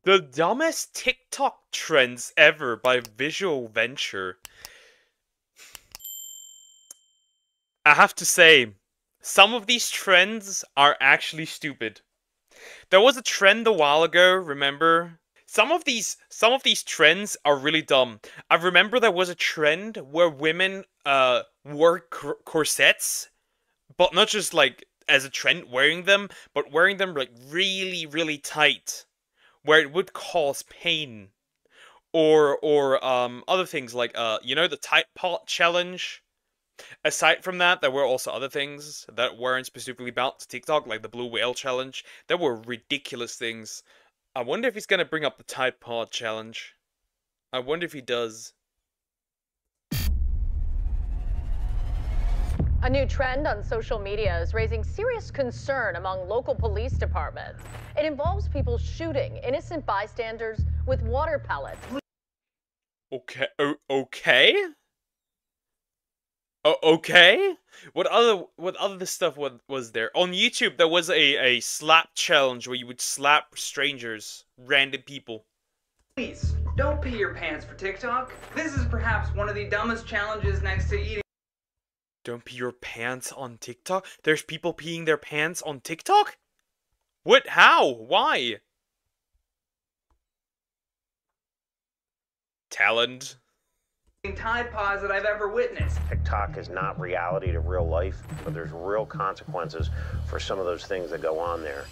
The dumbest TikTok trends ever by Visual Venture. I have to say, some of these trends are actually stupid. There was a trend a while ago, remember? Some of these trends are really dumb. I remember there was a trend where women wore corsets, but not just like as a trend wearing them, but wearing them like really, really tight, where it would cause pain. Or other things like you know, the tight pot challenge. Aside from that, there were also other things that weren't specifically about TikTok, like the blue whale challenge. There were ridiculous things. I wonder if he's gonna bring up the Tide Pod challenge. I wonder if he does. A new trend on social media is raising serious concern among local police departments. It involves people shooting innocent bystanders with water pellets. Okay. Okay. Okay. What other stuff was there on YouTube? There was a slap challenge where you would slap strangers, random people. Please, don't pee your pants for TikTok. This is perhaps one of the dumbest challenges next to eating. Don't pee your pants on TikTok? There's people peeing their pants on TikTok? What? How? Why? Talent. Tide Pods that I've ever witnessed. TikTok is not reality to real life, but there's real consequences for some of those things that go on there.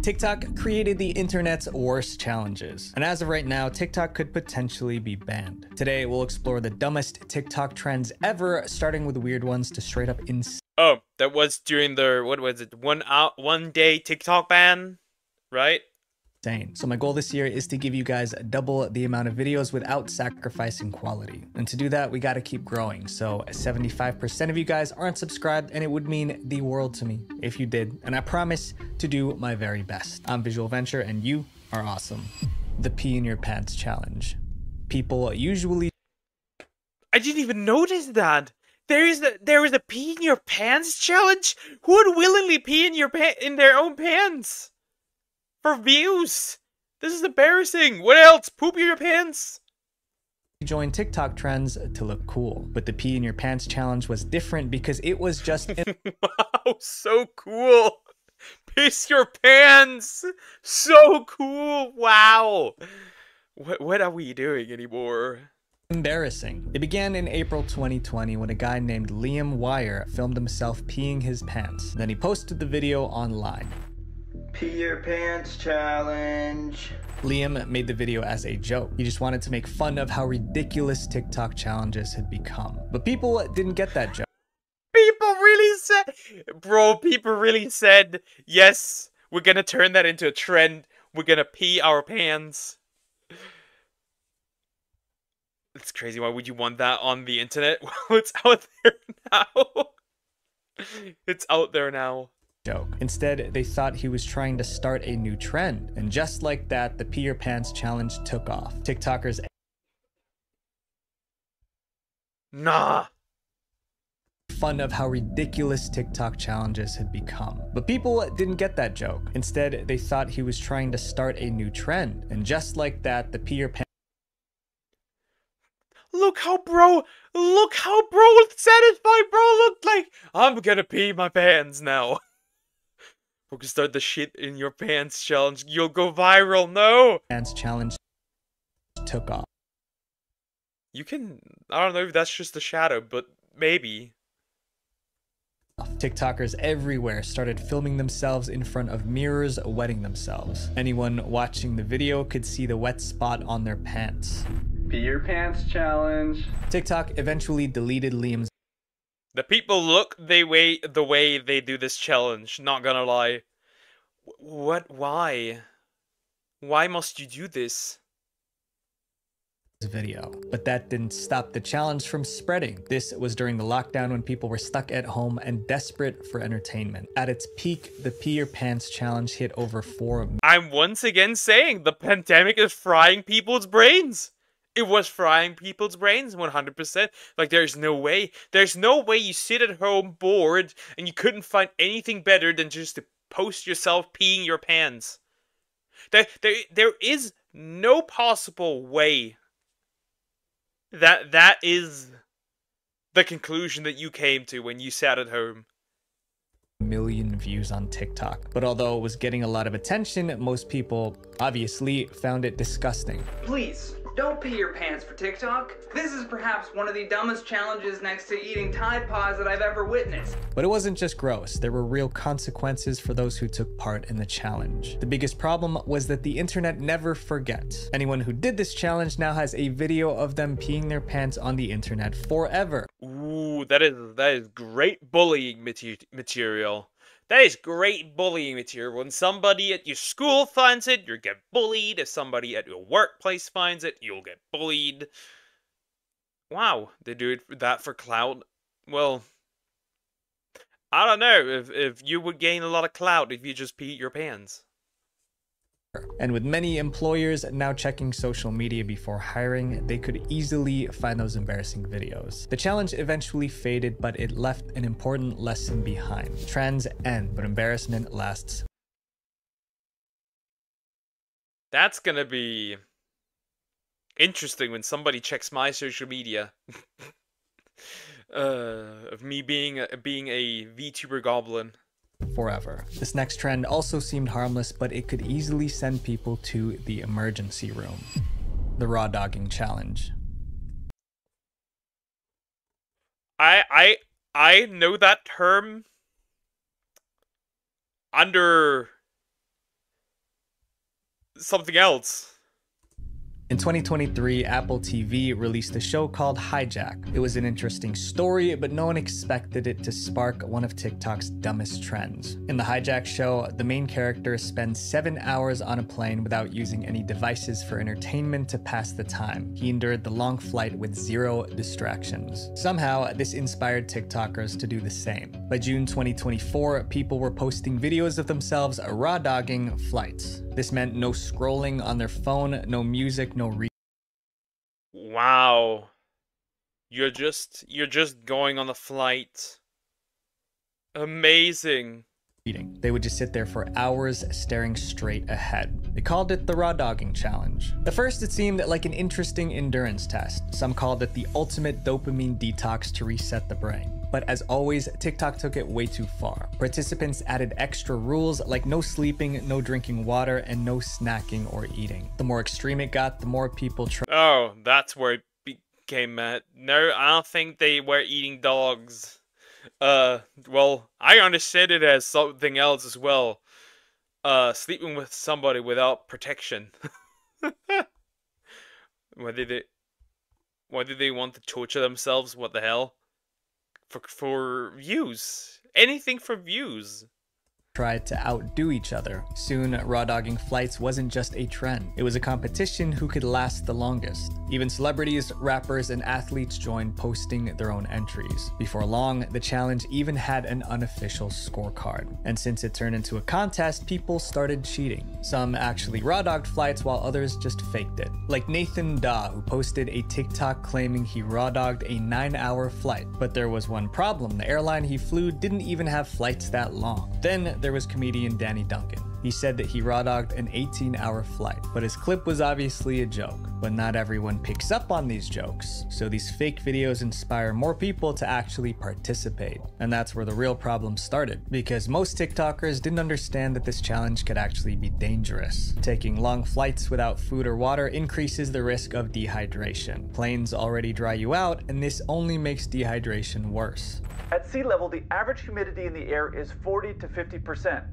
TikTok created the internet's worst challenges, and as of right now, TikTok could potentially be banned. Today, we'll explore the dumbest TikTok trends ever, starting with weird ones to straight up insane. Oh, that was during the, what was it, 1 day TikTok ban, right? So my goal this year is to give you guys double the amount of videos without sacrificing quality. And to do that, we got to keep growing. So 75% of you guys aren't subscribed, and it would mean the world to me if you did. And I promise to do my very best. I'm Visual Venture, and you are awesome. The pee in your pants challenge. People usually... I didn't even notice that. There is a pee in your pants challenge? Who would willingly pee in their own pants? For views. This is embarrassing. What else? Poop in your pants? Join TikTok trends to look cool, but the pee in your pants challenge was different because it was just wow, so cool. Piss your pants. So cool. Wow. What are we doing anymore? Embarrassing. It began in April 2020 when a guy named Liam Wire filmed himself peeing his pants. Then he posted the video online. Pee your pants challenge. Liam made the video as a joke. He just wanted to make fun of how ridiculous TikTok challenges had become. But people didn't get that joke. People really said, yes, we're gonna turn that into a trend. We're gonna pee our pants. It's crazy. Why would you want that on the internet? Well, it's out there now. It's out there now. Joke. Instead, they thought he was trying to start a new trend. And just like that, the pee your pants challenge took off. TikTokers... Nah. Fun of how ridiculous TikTok challenges had become. But people didn't get that joke. Instead, they thought he was trying to start a new trend. And just like that, the pee your pants... Look how bro satisfied bro looked like. I'm gonna pee my pants now. We're gonna start the shit in your pants challenge. You'll go viral, no! Pants challenge took off. You can... I don't know if that's just a shadow, but maybe. TikTokers everywhere started filming themselves in front of mirrors, wetting themselves. Anyone watching the video could see the wet spot on their pants. Pee your pants challenge. TikTok eventually deleted Liam's... The people look the way they do this challenge, not gonna lie. What? Why? Why must you do this? Video. But that didn't stop the challenge from spreading. This was during the lockdown when people were stuck at home and desperate for entertainment. At its peak, the pee your pants challenge hit over 4 million. I'm once again saying the pandemic is frying people's brains. It was frying people's brains 100%. Like, there's no way you sit at home bored and you couldn't find anything better than just to post yourself peeing your pants. There is no possible way that is the conclusion that you came to when you sat at home. Million views on TikTok. But although it was getting a lot of attention, most people obviously found it disgusting. Please, don't pee your pants for TikTok. This is perhaps one of the dumbest challenges next to eating Tide Pods that I've ever witnessed. But it wasn't just gross, there were real consequences for those who took part in the challenge. The biggest problem was that the internet never forgets. Anyone who did this challenge now has a video of them peeing their pants on the internet forever. Ooh, that is great bullying material. That is great bullying material. When somebody at your school finds it, you'll get bullied. If somebody at your workplace finds it, you'll get bullied. Wow, they do that for clout. Well, I don't know if you would gain a lot of clout if you just peed your pants. And with many employers now checking social media before hiring, they could easily find those embarrassing videos. The challenge eventually faded, but it left an important lesson behind. Trends end, but embarrassment lasts. That's gonna be interesting when somebody checks my social media. Of me being a VTuber goblin. Forever. This next trend also seemed harmless, but it could easily send people to the emergency room. The raw dogging challenge. I know that term under something else. In 2023, Apple TV released a show called Hijack. It was an interesting story, but no one expected it to spark one of TikTok's dumbest trends. In the Hijack show, the main character spends 7 hours on a plane without using any devices for entertainment to pass the time. He endured the long flight with 0 distractions. Somehow, this inspired TikTokers to do the same. By June 2024, people were posting videos of themselves raw dogging flights. This meant no scrolling on their phone, no music, no Wow. You're just going on the flight. Amazing. reading. They would just sit there for hours staring straight ahead. They called it the raw dogging challenge. At first, it seemed like an interesting endurance test. Some called it the ultimate dopamine detox to reset the brain. But as always, TikTok took it way too far. Participants added extra rules like no sleeping, no drinking water, and no snacking or eating. The more extreme it got, the more people tried. Oh, that's where it became mad. No, I don't think they were eating dogs. Well, I understand it as something else as well. Sleeping with somebody without protection. Why did they want to torture themselves? What the hell? For views. Anything for views. Tried to outdo each other. Soon, raw dogging flights wasn't just a trend. It was a competition who could last the longest. Even celebrities, rappers, and athletes joined, posting their own entries. Before long, the challenge even had an unofficial scorecard. And since it turned into a contest, people started cheating. Some actually raw dogged flights while others just faked it. Like Nathan Daw, who posted a TikTok claiming he raw dogged a 9-hour flight. But there was one problem. The airline he flew didn't even have flights that long. Then there was comedian Danny Duncan. He said that he raw dogged an 18-hour flight, but his clip was obviously a joke. But not everyone picks up on these jokes, so these fake videos inspire more people to actually participate. And that's where the real problem started, because most TikTokers didn't understand that this challenge could actually be dangerous. Taking long flights without food or water increases the risk of dehydration. Planes already dry you out, and this only makes dehydration worse. At sea level, the average humidity in the air is 40 to 50%,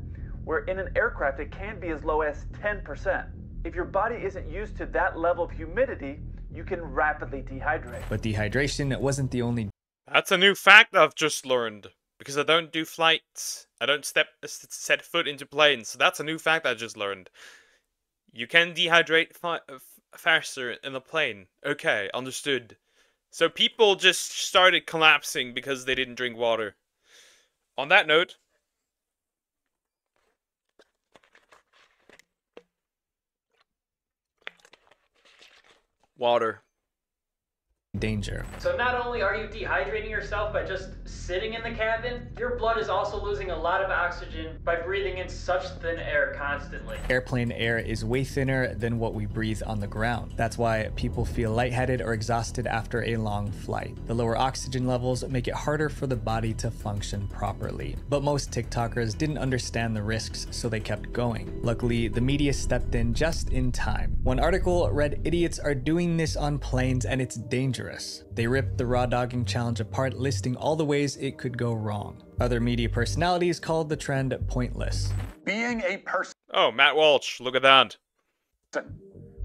where in an aircraft it can be as low as 10%. If your body isn't used to that level of humidity, you can rapidly dehydrate. But dehydration wasn't the only. That's a new fact I've just learned. Because I don't do flights. I don't set foot into planes. So that's a new fact I just learned. You can dehydrate faster in a plane. Okay, understood. So people just started collapsing because they didn't drink water. On that note, water. Danger. So not only are you dehydrating yourself by just sitting in the cabin, your blood is also losing a lot of oxygen by breathing in such thin air constantly. Airplane air is way thinner than what we breathe on the ground. That's why people feel lightheaded or exhausted after a long flight. The lower oxygen levels make it harder for the body to function properly. But most TikTokers didn't understand the risks, so they kept going. Luckily, the media stepped in just in time. One article read, "Idiots are doing this on planes and it's dangerous." They ripped the raw dogging challenge apart, listing all the ways it could go wrong. Other media personalities called the trend pointless. Being a person, Oh, Matt Walsh, look at that.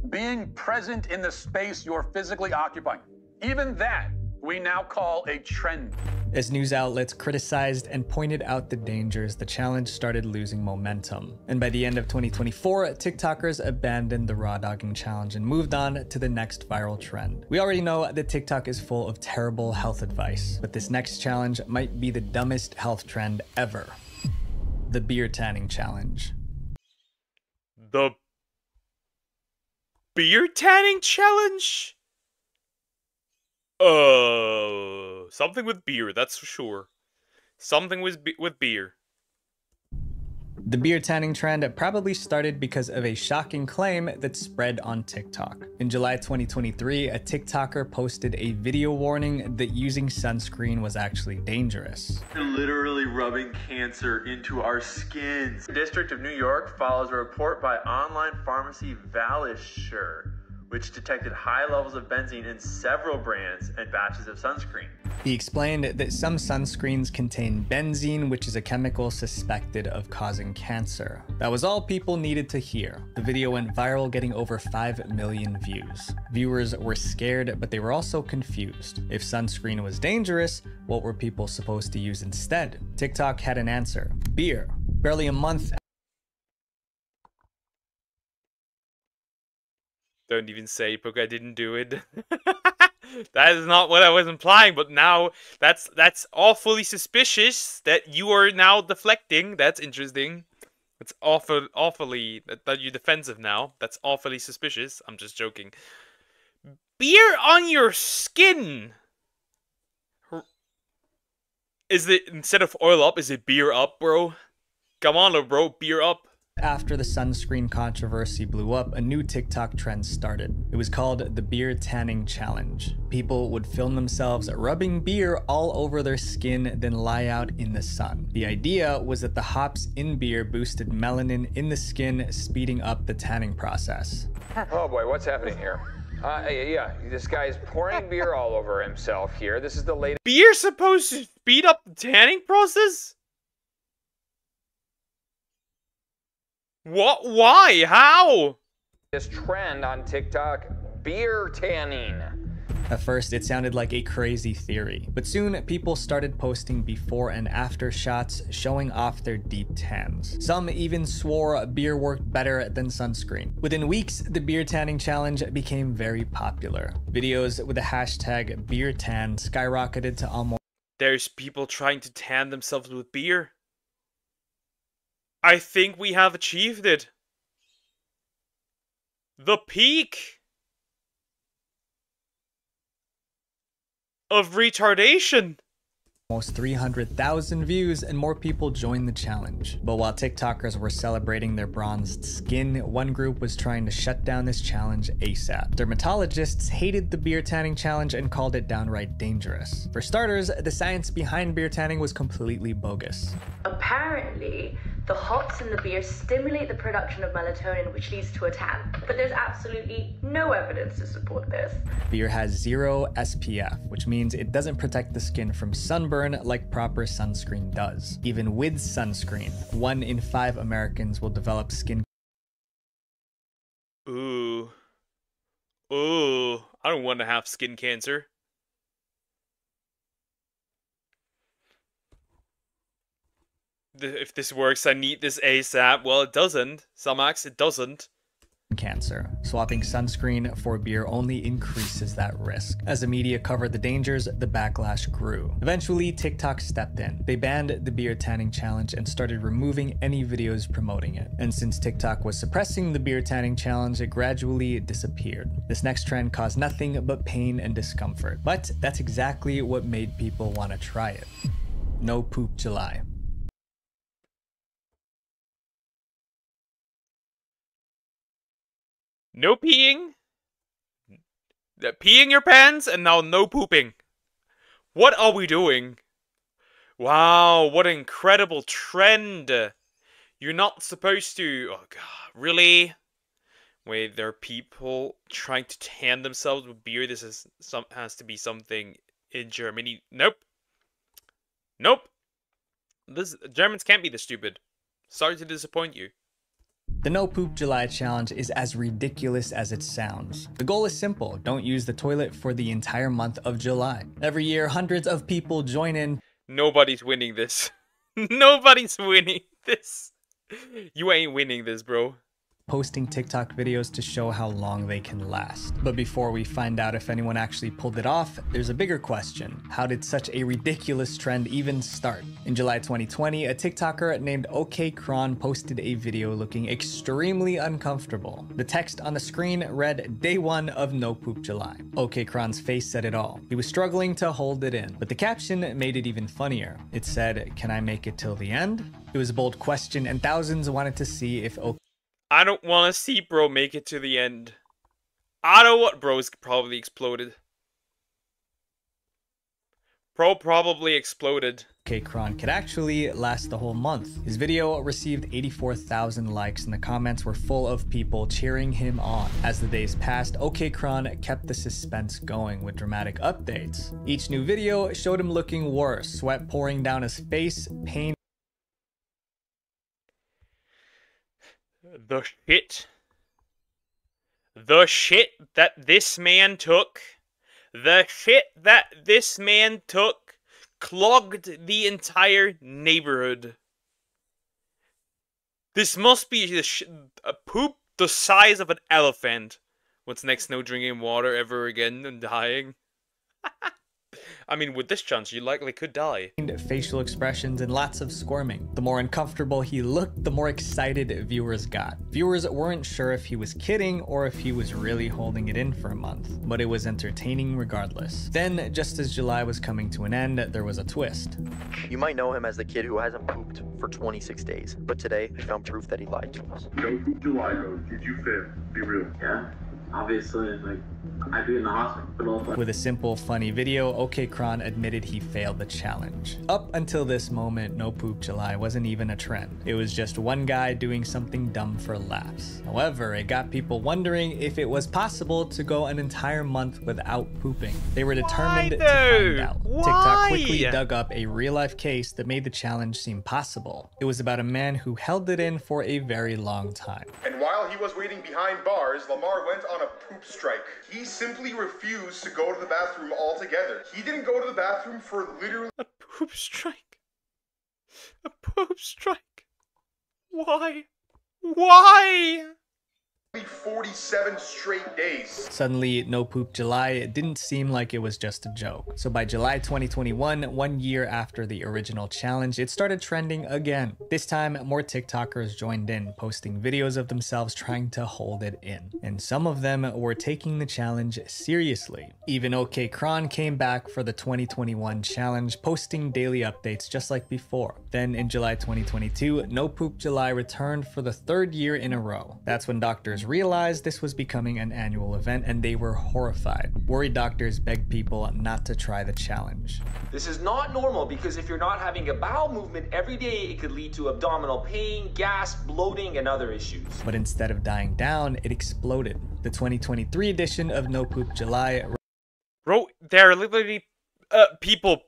being present in the space you're physically occupying, even that we now call a trend. As news outlets criticized and pointed out the dangers, the challenge started losing momentum. And by the end of 2024, TikTokers abandoned the raw dogging challenge and moved on to the next viral trend. We already know that TikTok is full of terrible health advice, but this next challenge might be the dumbest health trend ever. The beer tanning challenge. The beer tanning challenge? Something with beer, that's for sure. Something with beer. The beer tanning trend probably started because of a shocking claim that spread on TikTok. In July 2023, a TikToker posted a video warning that using sunscreen was actually dangerous. They're literally rubbing cancer into our skins. The District of New York follows a report by online pharmacy Valisure, which detected high levels of benzene in several brands and batches of sunscreen. He explained that some sunscreens contain benzene, which is a chemical suspected of causing cancer. That was all people needed to hear. The video went viral, getting over 5 million views. Viewers were scared, but they were also confused. If sunscreen was dangerous, what were people supposed to use instead? TikTok had an answer: beer. Barely a month. Don't even say, Poke, I didn't do it. That is not what I was implying, but now that's awfully suspicious that you are now deflecting. That's interesting. It's awfully that you're defensive now. That's awfully suspicious. I'm just joking. Beer on your skin. Is it, instead of oil up, is it beer up, bro? Come on, bro, beer up. After the sunscreen controversy blew up, a new TikTok trend started. It was called the beer tanning challenge. People would film themselves rubbing beer all over their skin, then lie out in the sun. The idea was that the hops in beer boosted melanin in the skin, speeding up the tanning process. Oh boy, what's happening here? Yeah, this guy's pouring beer all over himself here. This is the latest. Beer supposed to speed up the tanning process? What? Why? How? This trend on TikTok, beer tanning. At first, it sounded like a crazy theory, but soon people started posting before and after shots showing off their deep tans. Some even swore beer worked better than sunscreen. Within weeks, the beer tanning challenge became very popular. Videos with the hashtag #BeerTan skyrocketed to almost. There's people trying to tan themselves with beer. I think we have achieved it. The peak of retardation. Almost 300,000 views, and more people joined the challenge. But while TikTokers were celebrating their bronzed skin, one group was trying to shut down this challenge ASAP. Dermatologists hated the beer tanning challenge and called it downright dangerous. For starters, the science behind beer tanning was completely bogus. Apparently, the hops in the beer stimulate the production of melatonin, which leads to a tan. But there's absolutely no evidence to support this. Beer has 0 SPF, which means it doesn't protect the skin from sunburn like proper sunscreen does. Even with sunscreen, 1 in 5 Americans will develop skin. Ooh, I don't want to have skin cancer. If this works, I need this ASAP. Well, it doesn't. Samax, it doesn't. Cancer. Swapping sunscreen for beer only increases that risk. As the media covered the dangers, the backlash grew. Eventually, TikTok stepped in. They banned the beer tanning challenge and started removing any videos promoting it. And since TikTok was suppressing the beer tanning challenge, it gradually disappeared. This next trend caused nothing but pain and discomfort. But that's exactly what made people want to try it. No Poop July. No peeing, peeing your pants, and now no pooping. What are we doing? Wow, what an incredible trend. You're not supposed to... Oh god, really? Wait, there are people trying to tan themselves with beer. This is has to be something in Germany. Nope. Nope. Germans can't be this stupid. Sorry to disappoint you. The No Poop July challenge is as ridiculous as it sounds. The goal is simple: don't use the toilet for the entire month of July. Every year, hundreds of people join in. Nobody's winning this. Nobody's winning this. You ain't winning this, bro. Posting TikTok videos to show how long they can last. But before we find out if anyone actually pulled it off, there's a bigger question. How did such a ridiculous trend even start? In July 2020, a TikToker named OK Kron posted a video looking extremely uncomfortable. The text on the screen read, "Day 1 of No Poop July." OK Kron's face said it all. He was struggling to hold it in, but the caption made it even funnier. It said, "Can I make it till the end?" It was a bold question, and thousands wanted to see if OK I don't want to see bro make it to the end. I don't want... Bro's probably exploded. Bro probably exploded. OK Kron could actually last the whole month. His video received 84,000 likes and the comments were full of people cheering him on. As the days passed, OK Kron kept the suspense going with dramatic updates. Each new video showed him looking worse, sweat pouring down his face, pain. The shit that this man took, clogged the entire neighborhood. This must be a poop the size of an elephant. What's next? No drinking water ever again and dying. I mean, with this chance, you likely could die. Facial expressions and lots of squirming. The more uncomfortable he looked, the more excited viewers got. Viewers weren't sure if he was kidding or if he was really holding it in for a month, but it was entertaining regardless. Then, just as July was coming to an end, there was a twist. You might know him as the kid who hasn't pooped for 26 days, but today we found proof that he lied to us. No Poop July, though. Did you fail? Be real. Yeah. Obviously, like, I'd be in the hospital. With a simple, funny video, OK Kron admitted he failed the challenge. Up until this moment, No Poop July wasn't even a trend. It was just one guy doing something dumb for laughs. However, it got people wondering if it was possible to go an entire month without pooping. They were determined to find out. TikTok quickly dug up a real-life case that made the challenge seem possible. It was about a man who held it in for a very long time. And while he was waiting behind bars, Lamar went on a poop strike. He simply refused to go to the bathroom altogether. He didn't go to the bathroom for literally... A poop strike? A poop strike? Why? Why? 47 straight days. Suddenly, No Poop July didn't seem like it was just a joke. So by July 2021, 1 year after the original challenge, it started trending again. This time, more TikTokers joined in, posting videos of themselves trying to hold it in. And some of them were taking the challenge seriously. Even OK Kron came back for the 2021 challenge, posting daily updates just like before. Then in July 2022, No Poop July returned for the 3rd year in a row. That's when doctors realized this was becoming an annual event and they were horrified. Worried doctors begged people not to try the challenge. This is not normal because if you're not having a bowel movement every day, it could lead to abdominal pain, gas, bloating, and other issues. But instead of dying down, it exploded. The 2023 edition of No Poop July... Bro, there are literally people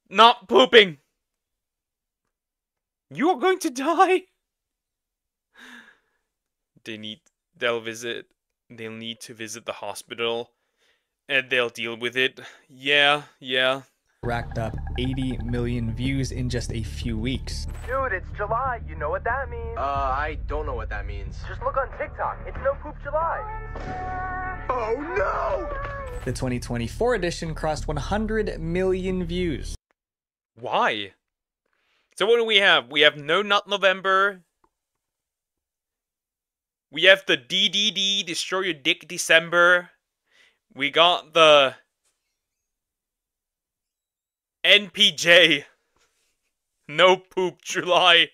not pooping. You are going to die. They'll need to visit the hospital and they'll deal with it. Yeah. Racked up 80 million views in just a few weeks. Dude, it's July. You know what that means? I don't know what that means. Just look on TikTok. It's No Poop July. Oh no! The 2024 edition crossed 100 million views. Why? So what do we have? We have No Nut November. We have the DDD, Destroy Your Dick December. We got the NPJ, No poop July.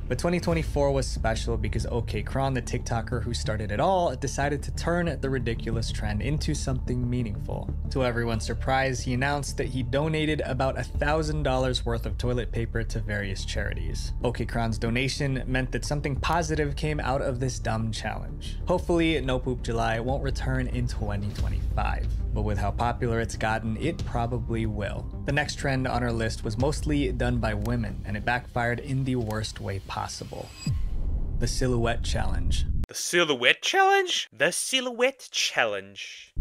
But 2024 was special because OK Kron, the TikToker who started it all, decided to turn the ridiculous trend into something meaningful. To everyone's surprise, he announced that he donated about $1,000 worth of toilet paper to various charities. OK Kron's donation meant that something positive came out of this dumb challenge. Hopefully, No Poop July won't return in 2025. But with how popular it's gotten, it probably will. The next trend on our list was mostly done by women, and it backfired in the worst way possible. The Silhouette Challenge. The Silhouette Challenge? The Silhouette Challenge.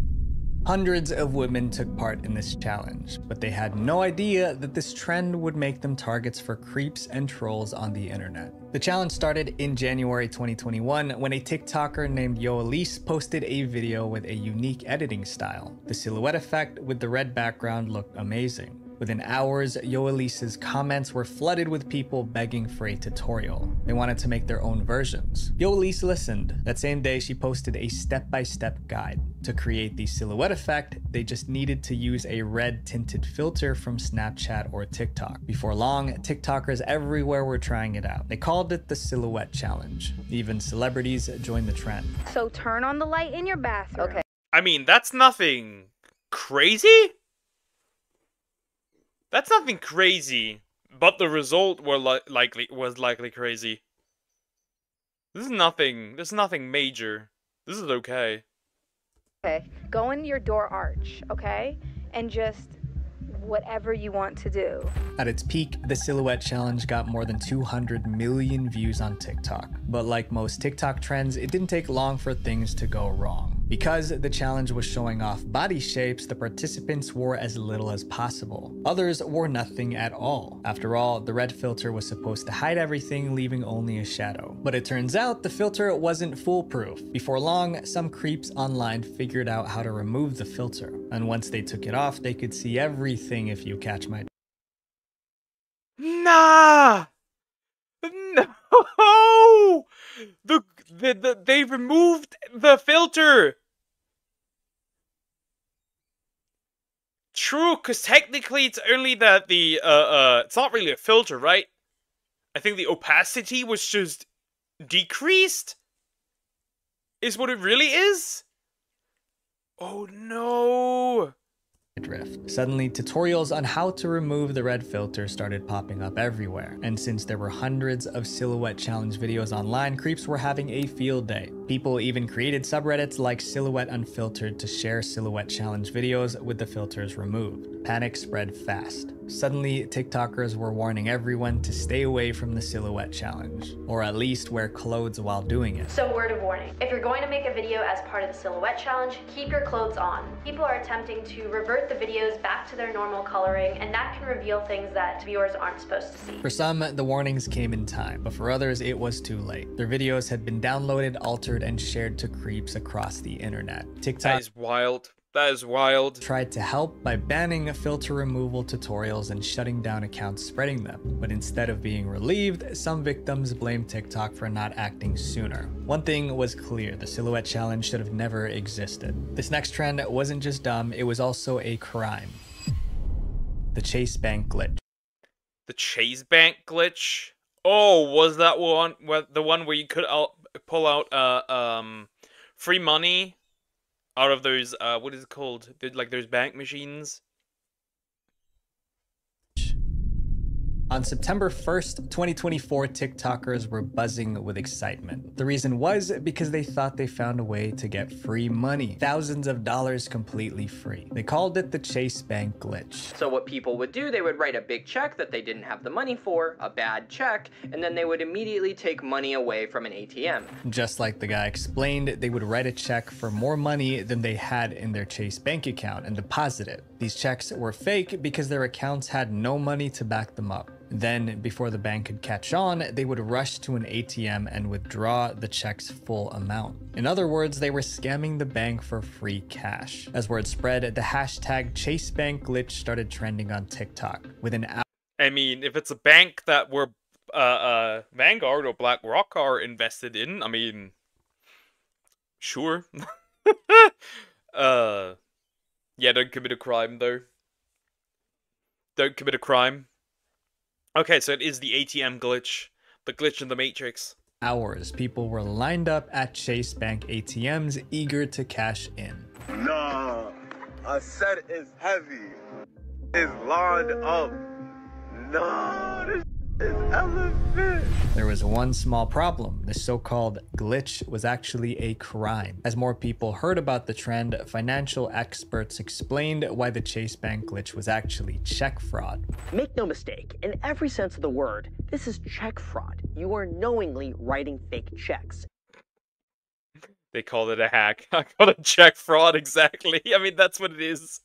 Hundreds of women took part in this challenge, but they had no idea that this trend would make them targets for creeps and trolls on the internet. The challenge started in January 2021 when a TikToker named Yoelise posted a video with a unique editing style. The silhouette effect with the red background looked amazing. Within hours, Yoelise's comments were flooded with people begging for a tutorial. They wanted to make their own versions. Yoelise listened. That same day, she posted a step-by-step guide. To create the silhouette effect, they just needed to use a red tinted filter from Snapchat or TikTok. Before long, TikTokers everywhere were trying it out. They called it the Silhouette Challenge. Even celebrities joined the trend. So turn on the light in your bathroom. Okay. I mean, that's nothing crazy? That's nothing crazy, but the result was likely crazy. This is nothing major. This is okay. Okay, go in your door arch, okay? And just whatever you want to do. At its peak, the Silhouette Challenge got more than 200 million views on TikTok. But like most TikTok trends, it didn't take long for things to go wrong. Because the challenge was showing off body shapes, the participants wore as little as possible. Others wore nothing at all. After all, the red filter was supposed to hide everything, leaving only a shadow. But it turns out the filter wasn't foolproof. Before long, some creeps online figured out how to remove the filter. And once they took it off, they could see everything, if you catch my... Nah! No! They removed the filter! True, because technically it's only that it's not really a filter, right? I think the opacity was just decreased? Is what it really is? Oh no! Drift. Suddenly, tutorials on how to remove the red filter started popping up everywhere. And since there were hundreds of Silhouette Challenge videos online, creeps were having a field day. People even created subreddits like Silhouette Unfiltered to share Silhouette Challenge videos with the filters removed. Panic spread fast. Suddenly, TikTokers were warning everyone to stay away from the Silhouette Challenge, or at least wear clothes while doing it. So word of warning, if you're going to make a video as part of the Silhouette Challenge, keep your clothes on. People are attempting to revert the videos back to their normal coloring, and that can reveal things that viewers aren't supposed to see. For some, the warnings came in time, but for others, it was too late. Their videos had been downloaded, altered, and shared to creeps across the internet. TikTok That is wild. That is wild. Tried to help by banning filter removal tutorials and shutting down accounts spreading them. But instead of being relieved, some victims blamed TikTok for not acting sooner. One thing was clear, the Silhouette Challenge should have never existed. This next trend wasn't just dumb, it was also a crime. The Chase Bank glitch. The Chase Bank glitch? Oh, was that one the one where you could pull out free money out of those what is it called? Like those bank machines? On September 1st, 2024, TikTokers were buzzing with excitement. The reason was because they thought they found a way to get free money. Thousands of dollars completely free. They called it the Chase Bank glitch. So what people would do, they would write a big check that they didn't have the money for, a bad check, and then they would immediately take money away from an ATM. Just like the guy explained, they would write a check for more money than they had in their Chase Bank account and deposit it. These checks were fake because their accounts had no money to back them up. Then, before the bank could catch on, they would rush to an ATM and withdraw the check's full amount. In other words, they were scamming the bank for free cash. As word spread, the hashtag ChaseBankGlitch started trending on TikTok. Within hours, I mean, if it's a bank that we're Vanguard or BlackRock are invested in, I mean, sure. Yeah, don't commit a crime though. Don't commit a crime. Okay, so it is the ATM glitch. The glitch in the Matrix. Hours, people were lined up at Chase Bank ATMs eager to cash in. Nah, I said it's heavy. It's lined up. Nah, this is elephant. There was one small problem. The so-called glitch was actually a crime. As more people heard about the trend, financial experts explained why the Chase Bank glitch was actually check fraud. Make no mistake, in every sense of the word, this is check fraud. You are knowingly writing fake checks. They called it a hack. I called it check fraud, exactly. I mean, that's what it is.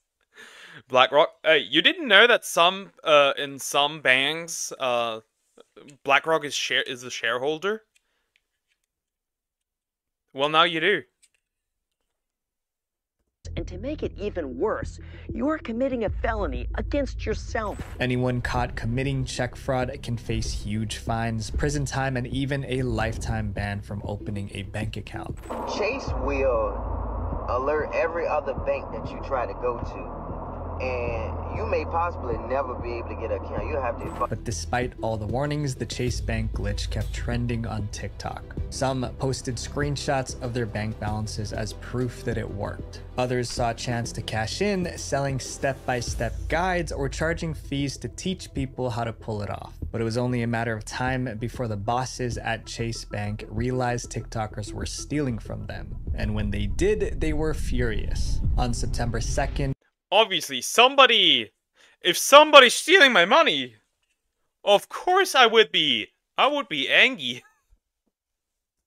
BlackRock, you didn't know that in some banks, BlackRock is a shareholder? Well, now you do. And to make it even worse, you are committing a felony against yourself. Anyone caught committing check fraud can face huge fines, prison time, and even a lifetime ban from opening a bank account. Chase will alert every other bank that you try to go to. And you may possibly never be able to get an account. You have to. But despite all the warnings, the Chase Bank glitch kept trending on TikTok. Some posted screenshots of their bank balances as proof that it worked. Others saw a chance to cash in, selling step-by-step guides or charging fees to teach people how to pull it off. But it was only a matter of time before the bosses at Chase Bank realized TikTokers were stealing from them. And when they did, they were furious. On September 2nd, obviously, if somebody's stealing my money, of course I would be angry.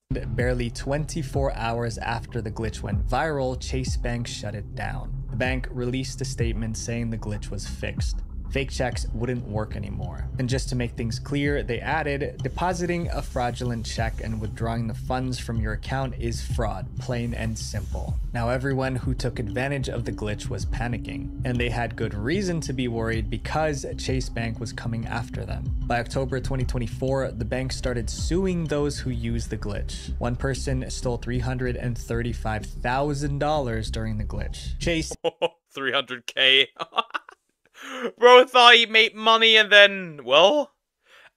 Barely 24 hours after the glitch went viral, Chase Bank shut it down. The bank released a statement saying the glitch was fixed. Fake checks wouldn't work anymore. And just to make things clear, they added, depositing a fraudulent check and withdrawing the funds from your account is fraud, plain and simple. Now everyone who took advantage of the glitch was panicking, and they had good reason to be worried because Chase Bank was coming after them. By October 2024, the bank started suing those who used the glitch. One person stole $335,000 during the glitch. Chase 300K. Bro thought he'd make money and then, well,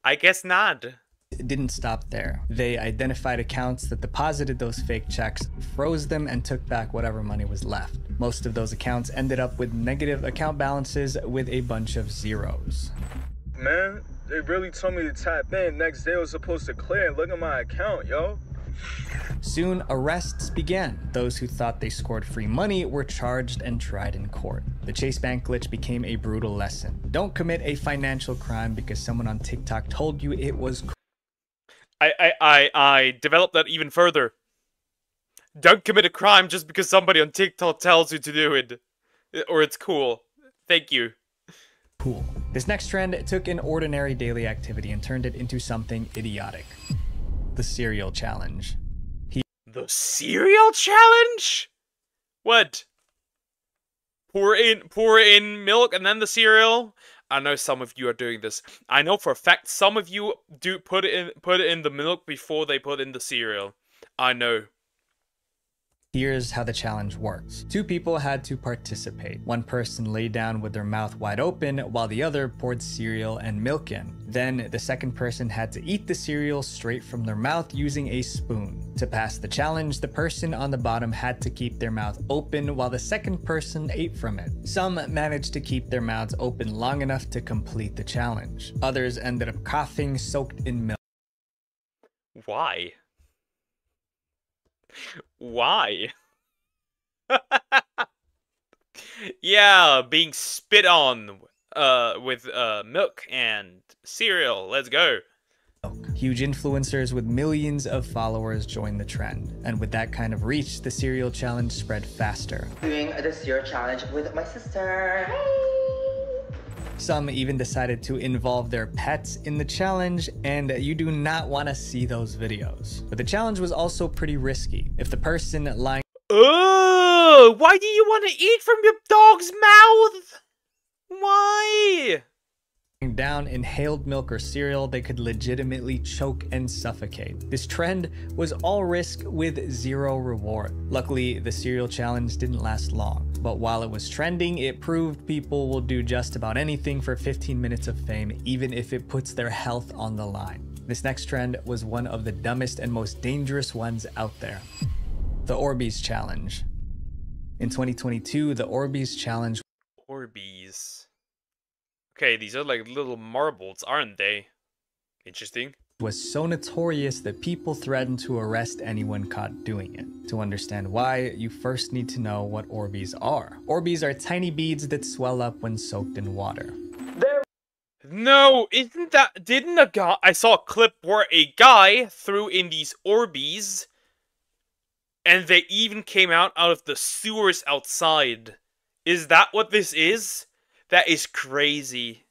I guess not. It didn't stop there. They identified accounts that deposited those fake checks, froze them, and took back whatever money was left. Most of those accounts ended up with negative account balances with a bunch of zeros. Man, they really told me to tap in. Next day I was supposed to clear and look at my account, yo. Soon, arrests began. Those who thought they scored free money were charged and tried in court. The Chase Bank glitch became a brutal lesson. Don't commit a financial crime because someone on TikTok told you it was I developed that even further. Don't commit a crime just because somebody on TikTok tells you to do it. Or it's cool. Thank you. Cool. This next trend took an ordinary daily activity and turned it into something idiotic. The cereal challenge. The cereal challenge? What? Pour in milk and then the cereal? I know some of you are doing this. I know for a fact some of you do put it in the milk before they put in the cereal. I know. Here's how the challenge works. Two people had to participate. One person lay down with their mouth wide open while the other poured cereal and milk in. Then the second person had to eat the cereal straight from their mouth using a spoon. To pass the challenge, the person on the bottom had to keep their mouth open while the second person ate from it. Some managed to keep their mouths open long enough to complete the challenge. Others ended up coughing soaked in milk. Why? Why? Yeah, being spit on with milk and cereal. Let's go. Huge influencers with millions of followers joined the trend. And with that kind of reach, the cereal challenge spread faster. Doing the cereal challenge with my sister. Some even decided to involve their pets in the challenge, and you do not want to see those videos. But the challenge was also pretty risky. If the person lying why do you want to eat from your dog's mouth? Why? Down inhaled milk or cereal, they could legitimately choke and suffocate. This trend was all risk with zero reward. Luckily, the cereal challenge didn't last long. But while it was trending, it proved people will do just about anything for 15 minutes of fame, even if it puts their health on the line. This next trend was one of the dumbest and most dangerous ones out there. The Orbeez Challenge. In 2022, the Orbeez Challenge. Orbeez. Okay, these are like little marbles, aren't they? Interesting. Was so notorious that people threatened to arrest anyone caught doing it. To understand why, you first need to know what Orbeez are. Orbeez are tiny beads that swell up when soaked in water. No, didn't a guy, I saw a clip where a guy threw in these Orbeez, and they even came out of the sewers outside. Is that what this is? That is crazy.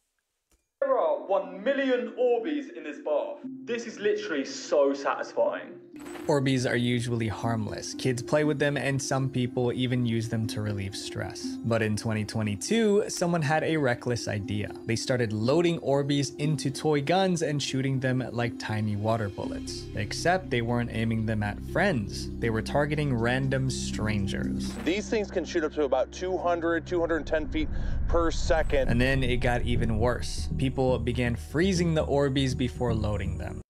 There are 1 million Orbeez in this bath. This is literally so satisfying. Orbeez are usually harmless. Kids play with them and some people even use them to relieve stress. But in 2022, someone had a reckless idea. They started loading Orbeez into toy guns and shooting them like tiny water bullets. Except they weren't aiming them at friends. They were targeting random strangers. These things can shoot up to about 200, 210 feet per second. And then it got even worse. People began freezing the Orbeez before loading them.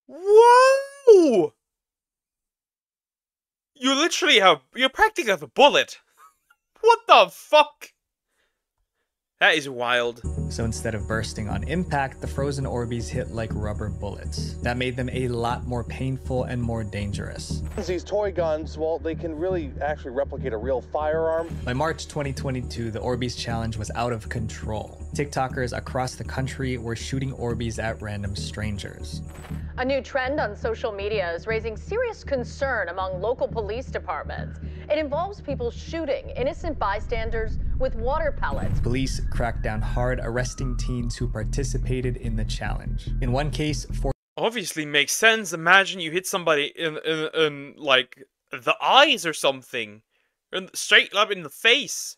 Whoa! You practically have a bullet. What the fuck? That is wild. So instead of bursting on impact, the frozen Orbeez hit like rubber bullets. That made them a lot more painful and more dangerous. These toy guns, well, they can really actually replicate a real firearm. By March 2022, the Orbeez challenge was out of control. TikTokers across the country were shooting Orbeez at random strangers. A new trend on social media is raising serious concern among local police departments. It involves people shooting innocent bystanders with water pellets. Police cracked down hard, arresting teens who participated in the challenge. In one case, obviously makes sense. Imagine you hit somebody in like the eyes or something, straight up in the face.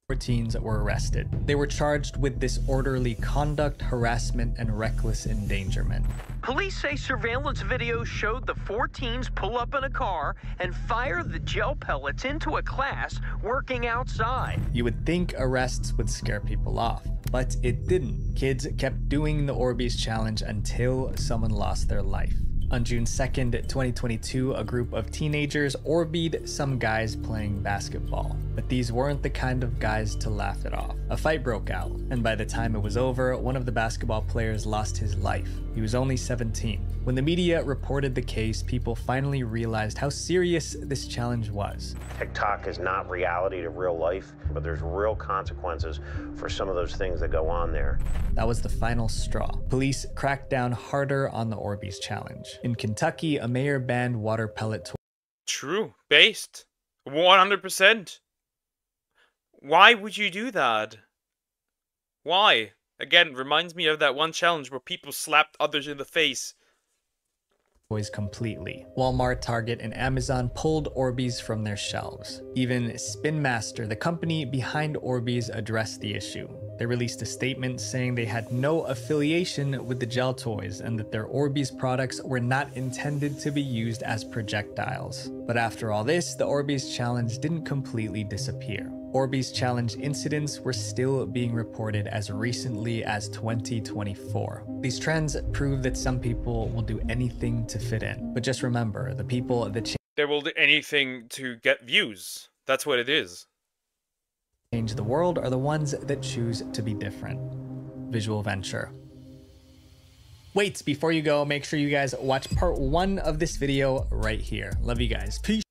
4 teens were arrested. They were charged with disorderly conduct, harassment, and reckless endangerment. Police say surveillance video showed the 4 teens pull up in a car and fire the gel pellets into a class working outside. You would think arrests would scare people off, but it didn't. Kids kept doing the Orbeez challenge until someone lost their life. On June 2nd, 2022, a group of teenagers Orbeezed some guys playing basketball. But these weren't the kind of guys to laugh it off. A fight broke out, and by the time it was over, one of the basketball players lost his life. He was only 17. When the media reported the case, people finally realized how serious this challenge was. TikTok is not reality to real life, but there's real consequences for some of those things that go on there. That was the final straw. Police cracked down harder on the Orbeez challenge. In Kentucky, a mayor banned water pellet toys. True. Based. 100%. Why would you do that? Why? Again, reminds me of that one challenge where people slapped others in the face. Completely. Walmart, Target, and Amazon pulled Orbeez from their shelves. Even Spin Master, the company behind Orbeez, addressed the issue. They released a statement saying they had no affiliation with the gel toys and that their Orbeez products were not intended to be used as projectiles. But after all this, the Orbeez challenge didn't completely disappear. Orbeez challenge incidents were still being reported as recently as 2024. These trends prove that some people will do anything to fit in. But just remember, the people that they will do anything to get views. That's what it is. Change the world are the ones that choose to be different. Visual Venture. Wait, before you go, make sure you guys watch part 1 of this video right here. Love you guys. Peace.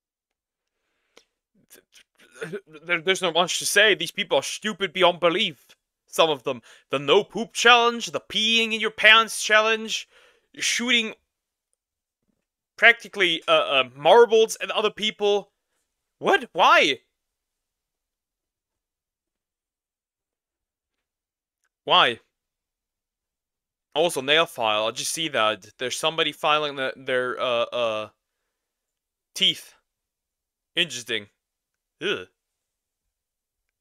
There's not much to say. These people are stupid beyond belief. Some of them. The no poop challenge, the peeing in your pants challenge, shooting practically marbles at other people. What? Why? Why? Also, nail file. I just see that. There's somebody filing their teeth. Interesting. Ugh.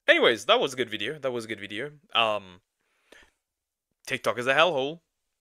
Anyways, that was a good video. TikTok is a hellhole.